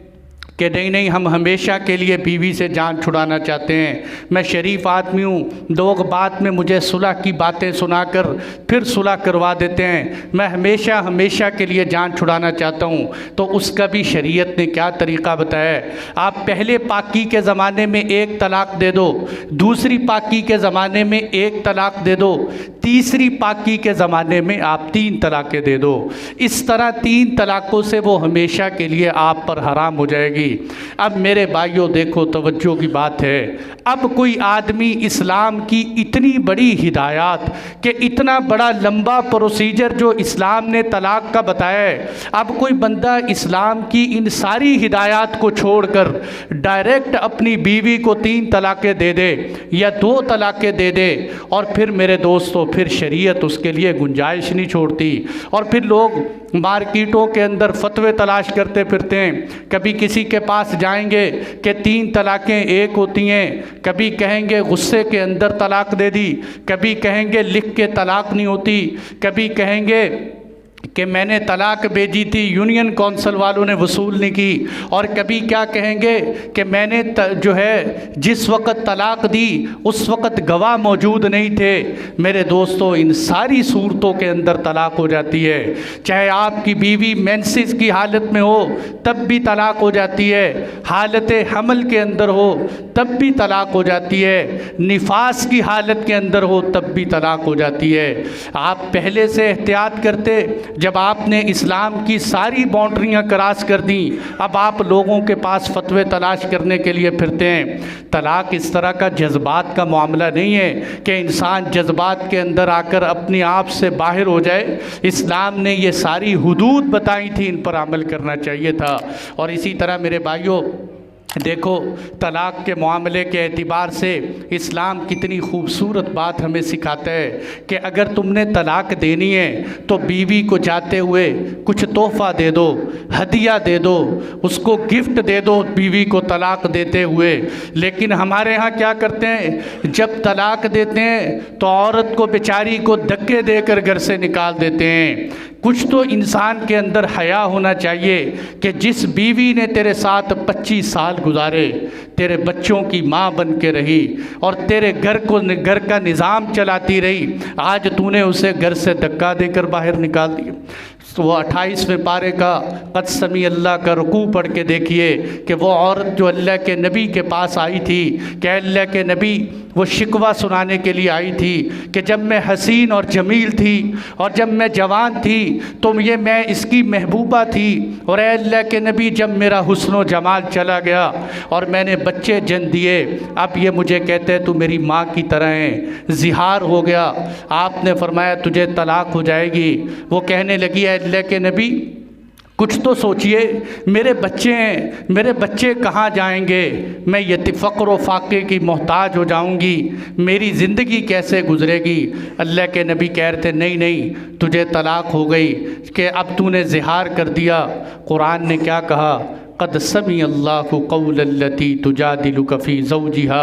कि नहीं नहीं, हम हमेशा के लिए बीवी से जान छुड़ाना चाहते हैं, मैं शरीफ आदमी हूँ, लोग बाद में मुझे सुलह की बातें सुनाकर फिर सुलह करवा देते हैं, मैं हमेशा हमेशा के लिए जान छुड़ाना चाहता हूँ, तो उसका भी शरीयत ने क्या तरीक़ा बताया है। आप पहले पाकी के ज़माने में 1 तलाक़ दे दो, दूसरी पाकी के ज़माने में 1 तलाक़ दे दो, तीसरी पाकी के ज़माने में आप 3 तलाक़ें दे दो। इस तरह 3 तलाक़ों से वो हमेशा के लिए आप पर हराम हो जाएगी। अब मेरे भाइयों देखो, तवज्जो की बात है, अब कोई आदमी इस्लाम की इतनी बड़ी हिदायत कि इतना बड़ा लंबा प्रोसीजर जो इस्लाम ने तलाक़ का बताया है, अब कोई बंदा इस्लाम की इन सारी हिदायत को छोड़कर डायरेक्ट अपनी बीवी को 3 तलाक़ें दे दे या 2 तलाक़ें दे दे, और फिर मेरे दोस्तों फिर शरीयत उसके लिए गुंजाइश नहीं छोड़ती। और फिर लोग मार्केटों के अंदर फतवे तलाश करते फिरते हैं, कभी किसी के पास जाएंगे कि 3 तलाक़ें 1 होती हैं, कभी कहेंगे गुस्से के अंदर तलाक़ दे दी, कभी कहेंगे लिख के तलाक़ नहीं होती, कभी कहेंगे कि मैंने तलाक़ भेजी थी, यूनियन काउंसिल वालों ने वसूल नहीं की, और कभी क्या कहेंगे कि मैंने जो है जिस वक़्त तलाक़ दी उस वक़्त गवाह मौजूद नहीं थे। मेरे दोस्तों, इन सारी सूरतों के अंदर तलाक़ हो जाती है। चाहे आपकी बीवी मेंसेस की हालत में हो तब भी तलाक़ हो जाती है, हालत हमल के अंदर हो तब भी तलाक़ हो जाती है, निफास की हालत के अंदर हो तब भी तलाक़ हो जाती है। आप पहले से एहतियात करते, जब आपने इस्लाम की सारी बाउंड्रियां क्रॉस कर दी, अब आप लोगों के पास फतवे तलाश करने के लिए फिरते हैं। तलाक़ इस तरह का जज्बात का मामला नहीं है कि इंसान जज्बात के अंदर आकर अपने आप से बाहर हो जाए। इस्लाम ने ये सारी हुदूद बताई थी, इन पर अमल करना चाहिए था। और इसी तरह मेरे भाइयों देखो, तलाक़ के मामले के एतबार से इस्लाम कितनी खूबसूरत बात हमें सिखाता है कि अगर तुमने तलाक़ देनी है तो बीवी को जाते हुए कुछ तोहफ़ा दे दो, हदिया दे दो, उसको गिफ्ट दे दो बीवी को तलाक़ देते हुए। लेकिन हमारे यहाँ क्या करते हैं, जब तलाक़ देते हैं तो औरत को बेचारी को धक्के देकर घर से निकाल देते हैं। कुछ तो इंसान के अंदर हया होना चाहिए कि जिस बीवी ने तेरे साथ 25 साल गुजारे, तेरे बच्चों की माँ बन के रही और तेरे घर का निज़ाम चलाती रही, आज तूने उसे घर से धक्का देकर बाहर निकाल दिया। तो वो 28वें पारे का क़द समी अल्लाह का रुकू पढ़ के देखिए कि वो औरत जो अल्लाह के नबी के पास आई थी, कि अल्लाह के नबी वो शिकवा सुनाने के लिए आई थी कि जब मैं हसीन और जमील थी और जब मैं जवान थी तो मैं इसकी महबूबा थी, और अल्लाह के नबी जब मेरा हुस्न व जमाल चला गया और मैंने बच्चे जन्म दिए, अब ये मुझे कहते हैं तू मेरी माँ की तरह है, ज़िहार हो गया। आपने फरमाया तुझे तलाक़ हो जाएगी। वो कहने लगी अल्लाह के नबी कुछ तो सोचिए, मेरे बच्चे हैं, मेरे बच्चे कहाँ जाएंगे, मैं ये फ़क्र व फाक़े की मोहताज हो जाऊंगी, मेरी ज़िंदगी कैसे गुजरेगी। अल्लाह के नबी कह रहे थे नहीं नहीं, तुझे तलाक़ हो गई कि अब तूने ज़िहार कर दिया। कुरान ने क्या कहा, क़द समी अल्लाहु क़ौलल्लती तुजादिलुका फ़ी ज़ौजिहा।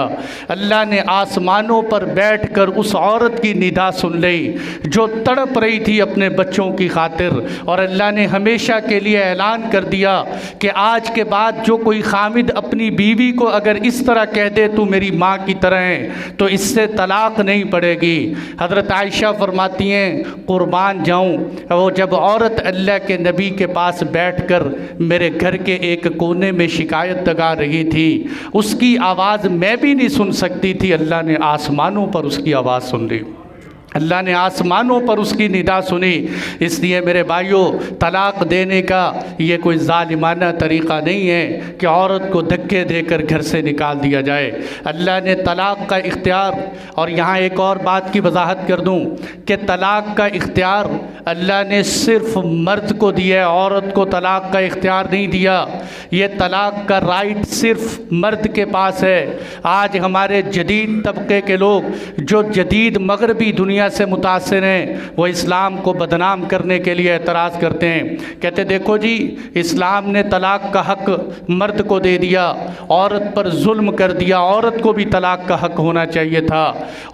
अल्लाह ने आसमानों पर बैठकर उस औरत की निदा सुन ली जो तड़प रही थी अपने बच्चों की खातिर, और अल्लाह ने हमेशा के लिए ऐलान कर दिया कि आज के बाद जो कोई खामिद अपनी बीवी को अगर इस तरह कह दे तू मेरी माँ की तरह है तो इससे तलाक़ नहीं पड़ेगी। हज़रत आयशा फरमाती हैं कुर्बान जाऊँ, वो जब औरत अल्लाह के नबी के पास बैठकर मेरे घर के एक कोने में शिकायत लगा रही थी, उसकी आवाज़ मैं भी नहीं सुन सकती थी, अल्लाह ने आसमानों पर उसकी आवाज़ सुन ली, अल्लाह ने आसमानों पर उसकी निदा सुनी। इसलिए मेरे भाइयों, तलाक़ देने का ये कोई ज़ालिमाना तरीक़ा नहीं है कि औरत को धक्के देकर घर से निकाल दिया जाए। अल्लाह ने तलाक़ का इख्तियार, और यहाँ एक और बात की वजाहत कर दूँ कि तलाक़ का इख्तियार अल्लाह ने सिर्फ़ मर्द को दिया है, औरत को तलाक़ का इख्तियार नहीं दिया। ये तलाक़ का राइट सिर्फ़ मर्द के पास है। आज हमारे जदीद तबके के लोग जो जदीद मगरबी दुनिया से मुतासिर हैं, वो इस्लाम को बदनाम करने के लिए एतराज़ करते हैं। कहते देखो जी, इस्लाम ने तलाक़ का हक़ मर्द को दे दिया, औरत पर जुल्म कर दिया, औरत को भी तलाक़ का हक़ होना चाहिए था।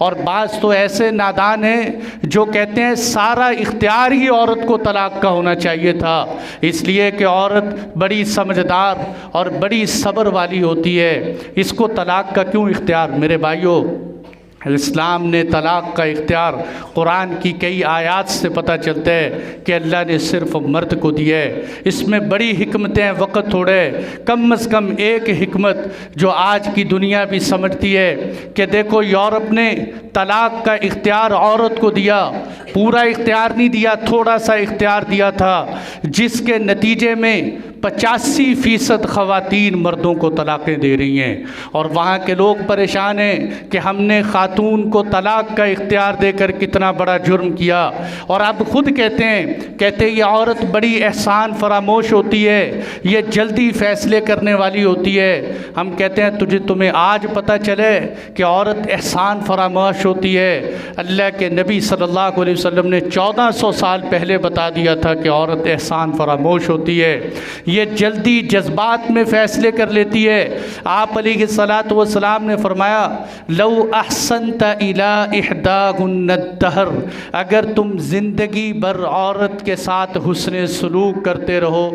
और बाज़ तो ऐसे नादान हैं जो कहते हैं सारा इख्तियार ही औरत को तलाक़ का होना चाहिए था, इसलिए कि औरत बड़ी समझदार और बड़ी सब्र वाली होती है, इसको तलाक़ का क्यों इख्तियार। मेरे भाइयों, इस्लाम ने तलाक़ का इख्तियार कुरान की कई आयात से पता चलता है कि अल्लाह ने सिर्फ़ मर्द को दिया है। इसमें बड़ी हिकमतें हैं, वक़्त थोड़े, कम से कम एक हिकमत जो आज की दुनिया भी समझती है कि देखो यूरोप ने तलाक़ का इख्तियार औरत को दिया, पूरा इख्तियार नहीं दिया, थोड़ा सा इख्तियार दिया था, जिसके नतीजे में 85% ख़वातीन मर्दों को तलाक़ें दे रही हैं। और वहाँ के लोग परेशान हैं कि हमने ख़ातून को तलाक़ का इख्तियार देकर कितना बड़ा जुर्म किया। और अब ख़ुद कहते हैं ये औरत बड़ी एहसान फरामोश होती है, ये जल्दी फ़ैसले करने वाली होती है। हम कहते हैं तुम्हें आज पता चले कि औरत एहसान फरामोश होती है। अल्लाह के नबी सल्लल्लाहु अलैहि वसल्लम ने 1400 साल पहले बता दिया था कि औरत एहसान फरामोश होती है, ये जल्दी जज्बात में फ़ैसले कर लेती है। आप अलैहिस्सलातु वस्सलाम ने फरमाया लौ अहसनत इला इहदाहुन्न दहर, अगर तुम ज़िंदगी भर औरत के साथ हुस्न सलूक करते रहो,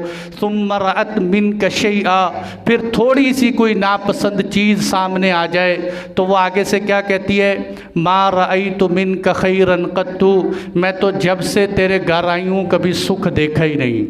सुम्मा रअत मिनका शैआ, फिर थोड़ी सी कोई नापसंद चीज़ सामने आ जाए तो वो आगे से क्या कहती है, मा रअयतु मिनका खैरन क़त्तु, मैं तो जब से तेरे घर आई हूँ कभी सुख देखा ही नहीं,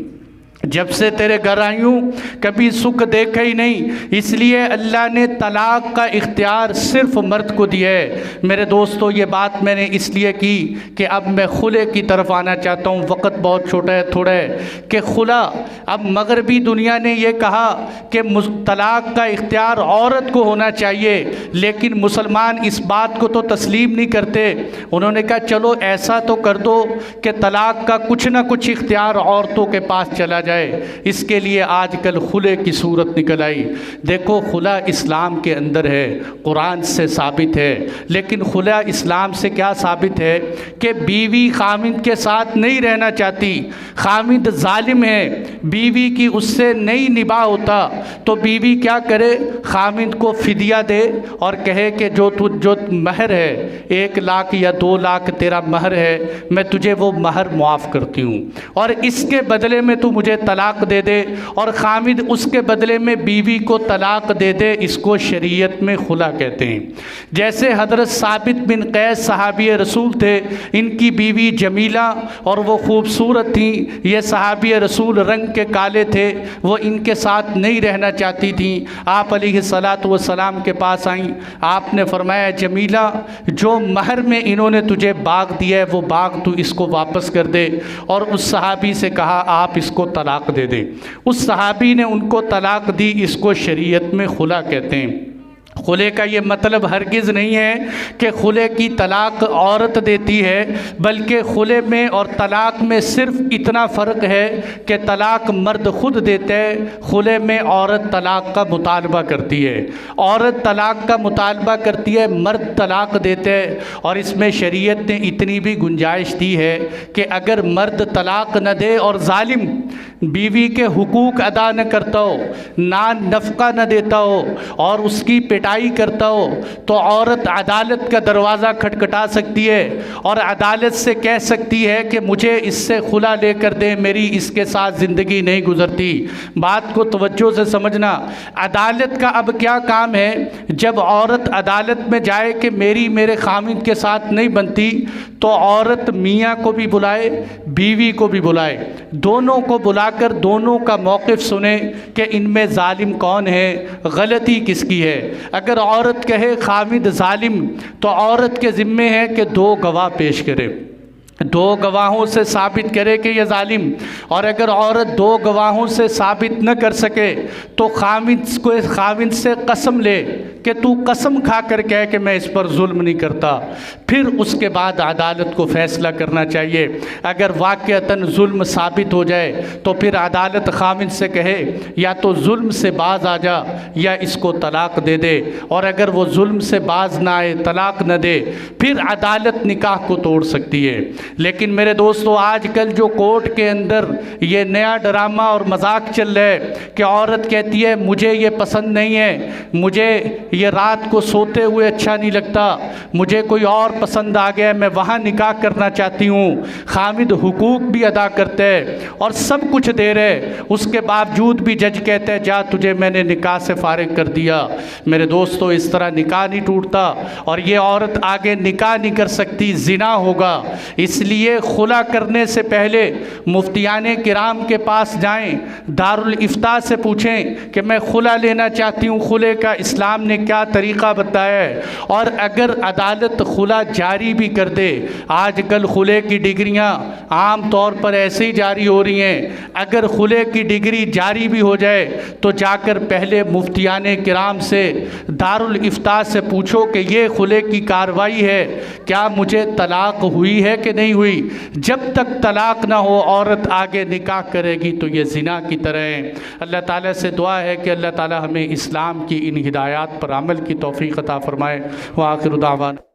जब से तेरे घर आई हूँ कभी सुख देखा ही नहीं। इसलिए अल्लाह ने तलाक़ का इख्तियार सिर्फ़ मर्द को दिया है। मेरे दोस्तों, ये बात मैंने इसलिए की कि अब मैं खुले की तरफ आना चाहता हूँ, वक़्त बहुत छोटा है, थोड़ा है कि खुला, अब मगरबी दुनिया ने यह कहा कि तलाक़ का इख्तियार औरत को होना चाहिए, लेकिन मुसलमान इस बात को तो तस्लीम नहीं करते। उन्होंने कहा चलो ऐसा तो कर दो कि तलाक़ का कुछ ना कुछ इख्तियार औरतों के पास चला जाए। इसके लिए आजकल खुले की सूरत निकल आई। देखो, खुला इस्लाम के अंदर है, कुरान से साबित है, लेकिन खुला इस्लाम से क्या साबित है कि बीवी खामिद के साथ नहीं रहना चाहती, खामिद जालिम है, बीवी की उससे नहीं निभा होता, तो बीवी क्या करे, खामिद को फिदिया दे और कहे कि जो महर है 1 लाख या 2 लाख तेरा महर है, मैं तुझे वो महर मुआफ़ करती हूँ और इसके बदले में तू मुझे तुझे तलाक दे दे और खामिद उसके बदले में बीवी को तलाक दे दे, इसको शरीयत में खुला कहते हैं। जैसे हज़रत साबित बिन कैस सहाबी रसूल थे, इनकी बीवी जमीला और वो खूबसूरत थी, ये सहाबी रसूल रंग के काले थे, वो इनके साथ नहीं रहना चाहती थी। आप अलैहिस्सलातु वस्सलाम के पास आई, आपने फरमाया जमीला जो महर में इन्होंने तुझे बाग दिया है वो बाग तू इसको वापस कर दे, और उस सहाबी से कहा आप इसको तलाक दे दे। उस सहाबी ने उनको तलाक दी, इसको शरीयत में खुला कहते हैं। खुले का ये मतलब हरगिज़ नहीं है कि खुले की तलाक औरत देती है, बल्कि खुले में और तलाक में सिर्फ इतना फ़र्क है कि तलाक मर्द खुद देता है, खुले में औरत तलाक का मुतालबा करती है। औरत तलाक का मुतालबा करती है, मर्द तलाक देते हैं। और इसमें शरीयत ने इतनी भी गुंजाइश दी है कि अगर मर्द तलाक न दे और जालिम बीवी के हुकूक अदा न करता हो, ना नफ़का न देता हो और उसकी पिटाई करता हो, तो औरत अदालत का दरवाज़ा खटखटा सकती है और अदालत से कह सकती है कि मुझे इससे खुला लेकर दे, मेरी इसके साथ ज़िंदगी नहीं गुजरती। बात को तवज्जो से समझना। अदालत का अब क्या काम है, जब औरत अदालत में जाए कि मेरे खामिद के साथ नहीं बनती, तो औरत मियाँ को भी बुलाए, बीवी को भी बुलाए, दोनों को बुलाकर दोनों का मौक़िफ़ सुने कि इनमें जालिम कौन है, गलती किसकी है। अगर औरत कहे खामिद जालिम, तो औरत के ज़िम्मे है कि 2 गवाह पेश करे, 2 गवाहों से साबित करे कि यह जालिम। और अगर औरत 2 गवाहों से साबित न कर सके तो खामिद से कसम ले कि तू कसम खा कर कह कि मैं इस पर जुल्म नहीं करता। फिर उसके बाद अदालत को फ़ैसला करना चाहिए। अगर वाक़अतन जुल्म साबित हो जाए तो फिर अदालत खामिद से कहे या तो जुल्म से बाज आ जा या इसको तलाक दे दे, और अगर वो जुल्म से बाज ना आए, तलाक न दे, फिर अदालत निकाह को तोड़ सकती है। लेकिन मेरे दोस्तों, आजकल जो कोर्ट के अंदर ये नया ड्रामा और मजाक चल रहा है कि औरत कहती है मुझे ये पसंद नहीं है, मुझे ये रात को सोते हुए अच्छा नहीं लगता, मुझे कोई और पसंद आ गया, मैं वहाँ निकाह करना चाहती हूँ। खामिद हुकूक भी अदा करते हैं और सब कुछ दे रहे, उसके बावजूद भी जज कहते हैं जा तुझे मैंने निकाह से फारिग कर दिया। मेरे दोस्तों, इस तरह निकाह नहीं टूटता और ये औरत आगे निकाह नहीं कर सकती, ज़िना होगा। इसलिए खुला करने से पहले मुफ्तियाने किराम के पास जाएं, दारुल इफ्ता से पूछें कि मैं खुला लेना चाहती हूँ, खुले का इस्लाम ने क्या तरीक़ा बताया है। और अगर अदालत खुला जारी भी कर दे, आजकल खुले की डिग्रियाँ आम तौर पर ऐसे ही जारी हो रही हैं, अगर खुले की डिग्री जारी भी हो जाए तो जाकर पहले मुफ्तियाने किराम से, दारुल इफ्ता से पूछो कि ये खुले की कार्रवाई है, क्या मुझे तलाक हुई है कि नहीं हुई। जब तक तलाक ना हो औरत आगे निकाह करेगी तो ये ज़िना की तरह है। अल्लाह ताला से दुआ है कि अल्लाह ताला हमें इस्लाम की इन हिदायत पर अमल की तौफीक अता फ़रमाए। व आखिर दावाना।